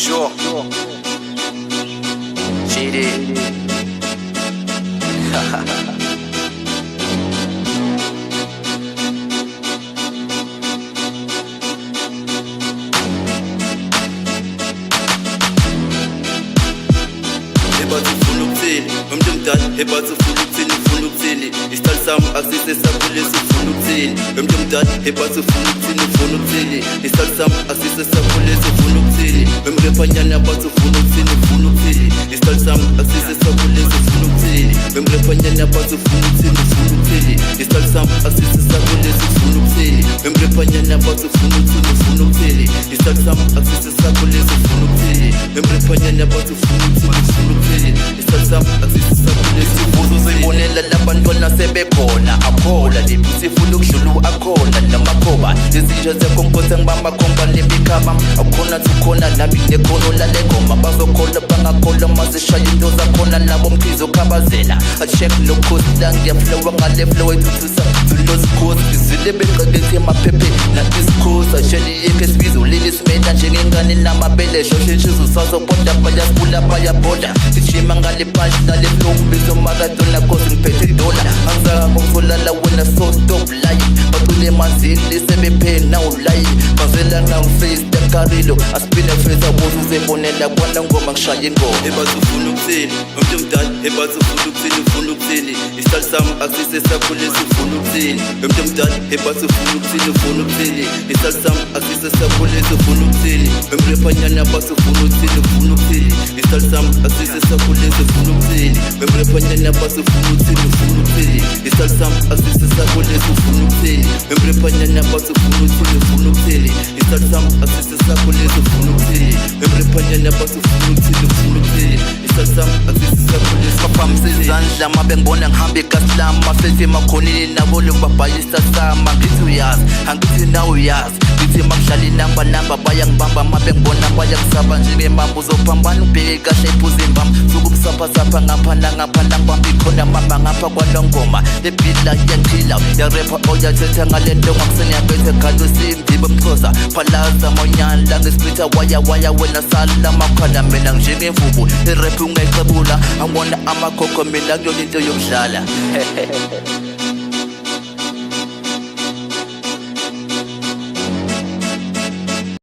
Sure. GD. Ufuna ukuthini, umuntu omdala ebathi ufuna ukuthini, ufuna ukuthini. Isihlalo sami asise sakulesi ufuna ukuthini. Umuntu omdala ebathi ufuna ukuthini, ufuna ukuthini. Isihlalo sami asise sakulesi ufuna ukuthini. Bemrepanyana abathi ufuna ukuthini, ufuna ukuthini. Isihlalo sami asise sakulesi ufuna ukuthini. Bemrepanyana abathi ufuna ukuthini, ufuna ukuthini. Isihlalo sami asise sakulesi ufuna ukuthini. Bemrepanyana abathi ufuna ukuthini, ufuna ukuthini. Isihlalo sami asise sakulesi ufuna ukuthini. Bemrepanyana abathi ufuna ukuthini, ufuna ukuthini. Uzibonela labantwana sebekhona akhola sifuna ukudlula akhona namakhoba izinto zekonkotha ngibamba khomba nemikhaba akhona tukhona nabi nekhono lalengoma bazokhola bangakhola mazishaya into zakhona nabo mkhizo khabazela acheck lo coast la ngiyaflowa ngale flow ethuthisa those coast izile beqedethe emaphephe na discourse asheli ekesibizo leli simenda njengengane namabele shoshishizo sazoponda bayasibula bayabhoda sijima ngale punch nale flow bizo maradona cause ngiphethe dola angizaka ngokuzolala wena so stop lying bacule manzini sebephe now lying bazela now face the carilo aspina face abuzo uzebonela kwana ngoma ngishaya ingoma ebathi ufuna ukuthini umuntu omdala ebathi ufuna ukuthini ufuna ukuthini isihlalo sami asise sakulesi ufuna ukuthini umuntu omdala ebathi ufuna ukuthini ufuna ukuthini isihlalo sami asise sakulesi ufuna ukuthini bemrepanyana abathi ufuna ukuthini ufuna ukuthini isihlalo sami asise sakulesi ufuna ukuthini bemrepanyana abathi ufuna ukuthini ufuna ukuthini isihlalo sami asise sakulesi ufuna ukuthini bemrepanyana abathi ufuna ukuthini ufuna ukuthini isihlalo sami asise sakulesi ufuna ukuthini bemrepanyana abathi ufuna ukuthini ufuna ukuthini isihlalo sami asise sakulesi baphamise izandla mabe ngibona ngihamba ikaslama sethi emakhonini nabo lobabhayisa sama ngithi uyazi angithi nawe uyazi ngithi makudlala inamba bayangibamba mabe ngibona bayangisaba njengemambo uzophambana ubheke kahle iphuze imbamba sukubusaphasapha ngapha nangapha ngibamba ikhona mama ngapha kwalongoma lebhila yangikhila yarepa oyathetha ngale nto ngakuseniyabethe khalo simbibe mxhosa phalaza monyana ngesplita waya wena sala makhala mina njengemvubu irep ungayicebula angibona amakhokho mina kuyona into yokudlala